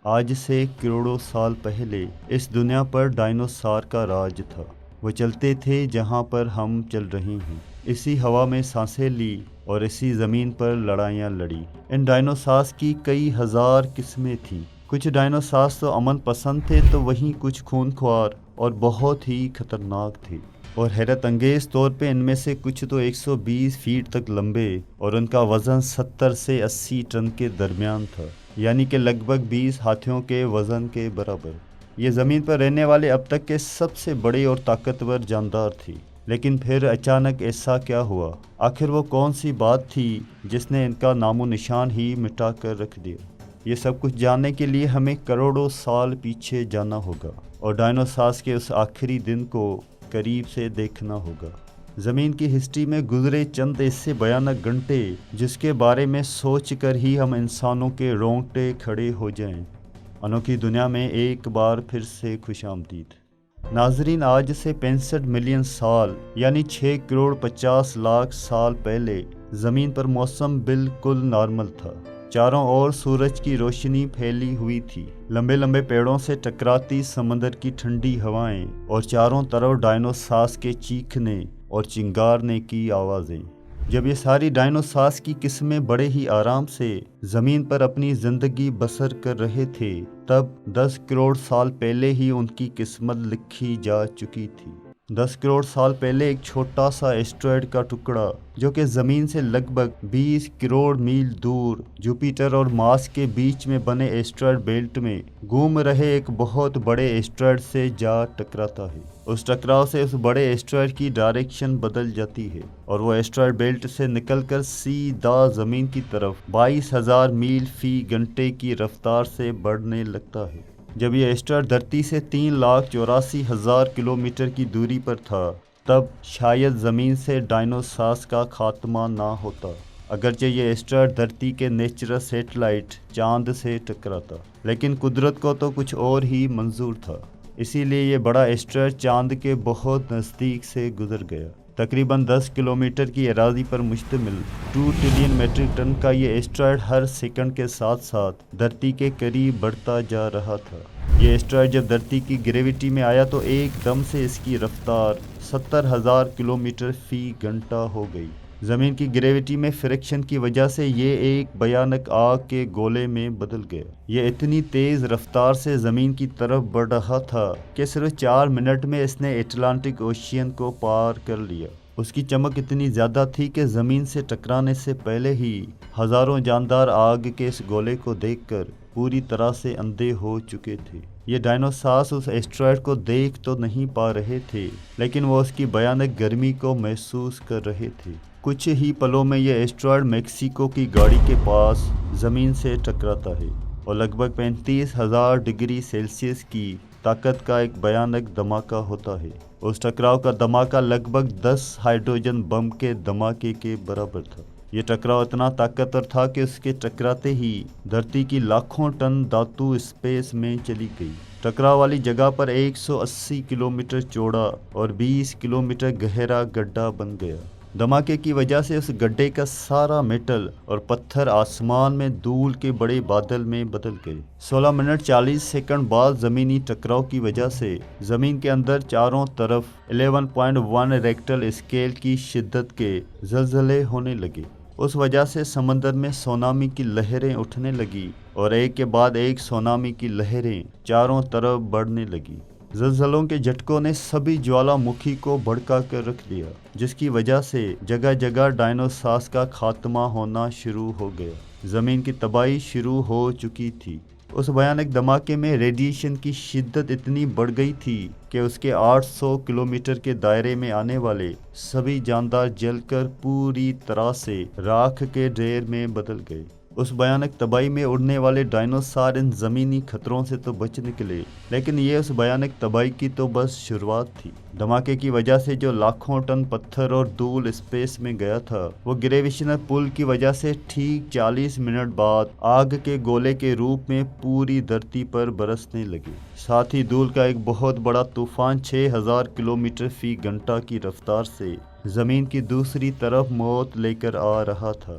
آج سے کروڑوں سال پہلے اس دنیا پر ڈائنوسار کا راج تھا۔ وہ چلتے تھے جہاں پر ہم چل رہے ہیں، اسی ہوا میں سانسیں لی اور اسی زمین پر لڑائیاں لڑی۔ ان ڈائنوسارز کی کئی ہزار قسمیں تھیں۔ کچھ ڈائنوسارز تو امن پسند تھے تو وہیں کچھ خونخوار اور بہت ہی خطرناک تھے۔ اور حیرت انگیز طور پہ ان میں سے کچھ تو 120 فیٹ تک لمبے اور ان کا وزن 70 سے 80 ٹن کے درمیان تھا، یعنی کہ لگ بھگ 20 ہاتھیوں کے وزن کے برابر۔ یہ زمین پر رہنے والے اب تک کے سب سے بڑے اور طاقتور جاندار تھے۔ لیکن پھر اچانک ایسا کیا ہوا؟ آخر وہ کون سی بات تھی جس نے ان کا نام و نشان ہی مٹا کر رکھ دیا؟ یہ سب کچھ جاننے کے لیے ہمیں کروڑوں سال پیچھے جانا ہوگا اور ڈائنوسارز کے اس آخری دن کو قریب سے دیکھنا ہوگا۔ زمین کی ہسٹری میں گزرے چند ایسے بھیانک گھنٹے جس کے بارے میں سوچ کر ہی ہم انسانوں کے رونگٹے کھڑے ہو جائیں۔ انوکھی دنیا میں ایک بار پھر سے خوش آمدید۔ ناظرین، آج سے 65 ملین سال یعنی 6 کروڑ 50 لاکھ سال پہلے زمین پر موسم بالکل نارمل تھا۔ چاروں اور سورج کی روشنی پھیلی ہوئی تھی، لمبے لمبے پیڑوں سے ٹکراتی سمندر کی ٹھنڈی ہوائیں اور چاروں طرف ڈائنوسارز کے چیخنے اور چنگارنے کی آوازیں۔ جب یہ ساری ڈائنوسارز کی قسمیں بڑے ہی آرام سے زمین پر اپنی زندگی بسر کر رہے تھے، تب 10 کروڑ سال پہلے ہی ان کی قسمت لکھی جا چکی تھی۔ 10 کروڑ سال پہلے ایک چھوٹا سا ایسٹرائڈ کا ٹکڑا جو کہ زمین سے لگ بھگ 20 کروڑ میل دور جوپیٹر اور مارس کے بیچ میں بنے ایسٹرائڈ بیلٹ میں گھوم رہے ایک بہت بڑے ایسٹرائڈ سے جا ٹکراتا ہے۔ اس ٹکراؤ سے اس بڑے ایسٹرائڈ کی ڈائریکشن بدل جاتی ہے اور وہ ایسٹرائڈ بیلٹ سے نکل کر سیدھا زمین کی طرف 22,000 میل فی گھنٹے کی رفتار سے بڑھنے لگتا ہے۔ جب یہ ایسٹرائڈ دھرتی سے 3,84,000 کلومیٹر کی دوری پر تھا، تب شاید زمین سے ڈائنوسارز کا خاتمہ نہ ہوتا، اگرچہ یہ ایسٹرائڈ دھرتی کے نیچرل سیٹلائٹ چاند سے ٹکراتا۔ لیکن قدرت کو تو کچھ اور ہی منظور تھا، اسی لیے یہ بڑا ایسٹرائڈ چاند کے بہت نزدیک سے گزر گیا۔ تقریباً 10 کلومیٹر کی اراضی پر مشتمل 2 ٹریلین میٹرک ٹن کا یہ ایسٹرائڈ ہر سیکنڈ کے ساتھ ساتھ دھرتی کے قریب بڑھتا جا رہا تھا۔ یہ ایسٹرائڈ جب دھرتی کی گریوٹی میں آیا تو ایک دم سے اس کی رفتار 70,000 کلومیٹر فی گھنٹہ ہو گئی۔ زمین کی گریوٹی میں فرکشن کی وجہ سے یہ ایک بھیانک آگ کے گولے میں بدل گیا۔ یہ اتنی تیز رفتار سے زمین کی طرف بڑھ رہا تھا کہ صرف 4 منٹ میں اس نے اٹلانٹک اوشین کو پار کر لیا۔ اس کی چمک اتنی زیادہ تھی کہ زمین سے ٹکرانے سے پہلے ہی ہزاروں جاندار آگ کے اس گولے کو دیکھ کر پوری طرح سے اندھے ہو چکے تھے۔ یہ ڈائنوسارز اس ایسٹرائڈ کو دیکھ تو نہیں پا رہے تھے، لیکن وہ اس کی بھیانک گرمی کو محسوس کر رہے تھے۔ کچھ ہی پلوں میں یہ ایسٹرائڈ میکسیکو کی گاڑی کے پاس زمین سے ٹکراتا ہے اور لگ بھگ 35,000 ڈگری سیلسیس کی طاقت کا ایک بھیانک دھماکہ ہوتا ہے۔ اس ٹکراؤ کا دھماکہ لگ بھگ 10 ہائیڈروجن بم کے دھماکے کے برابر تھا۔ یہ ٹکراؤ اتنا طاقتور تھا کہ اس کے ٹکراتے ہی دھرتی کی لاکھوں ٹن دھاتو اسپیس میں چلی گئی۔ ٹکراؤ والی جگہ پر 180 کلومیٹر چوڑا اور 20 کلومیٹر گہرا گڈھا بن گیا۔ دھماکے کی وجہ سے اس گڈھے کا سارا میٹل اور پتھر آسمان میں دھول کے بڑے بادل میں بدل گئے۔ 16 منٹ 40 سیکنڈ بعد زمینی ٹکراؤ کی وجہ سے زمین کے اندر چاروں طرف 11.1 ریکٹر اسکیل کی شدت کے زلزلے ہونے لگے۔ اس وجہ سے سمندر میں سونامی کی لہریں اٹھنے لگی اور ایک کے بعد ایک سونامی کی لہریں چاروں طرف بڑھنے لگی۔ زلزلوں کے جھٹکوں نے سبھی جوالا مکھی کو بھڑکا کر رکھ دیا، جس کی وجہ سے جگہ جگہ ڈائنوسارز کا خاتمہ ہونا شروع ہو گیا۔ زمین کی تباہی شروع ہو چکی تھی۔ اس بھیانک دھماکے میں ریڈیشن کی شدت اتنی بڑھ گئی تھی کہ اس کے 800 کلومیٹر کے دائرے میں آنے والے سبھی جاندار جل کر پوری طرح سے راکھ کے ڈھیر میں بدل گئے۔ اس بھیانک تباہی میں اڑنے والے ڈائنوسار ان زمینی خطروں سے تو بچ نکلے، لیکن یہ اس بھیانک تباہی کی تو بس شروعات تھی۔ دھماکے کی وجہ سے جو لاکھوں ٹن پتھر اور دھول اسپیس میں گیا تھا، وہ گریویشنل پل کی وجہ سے ٹھیک 40 منٹ بعد آگ کے گولے کے روپ میں پوری دھرتی پر برسنے لگے۔ ساتھ ہی دھول کا ایک بہت بڑا طوفان 6,000 کلومیٹر فی گھنٹہ کی رفتار سے زمین کی دوسری طرف موت لے کر آ رہا تھا۔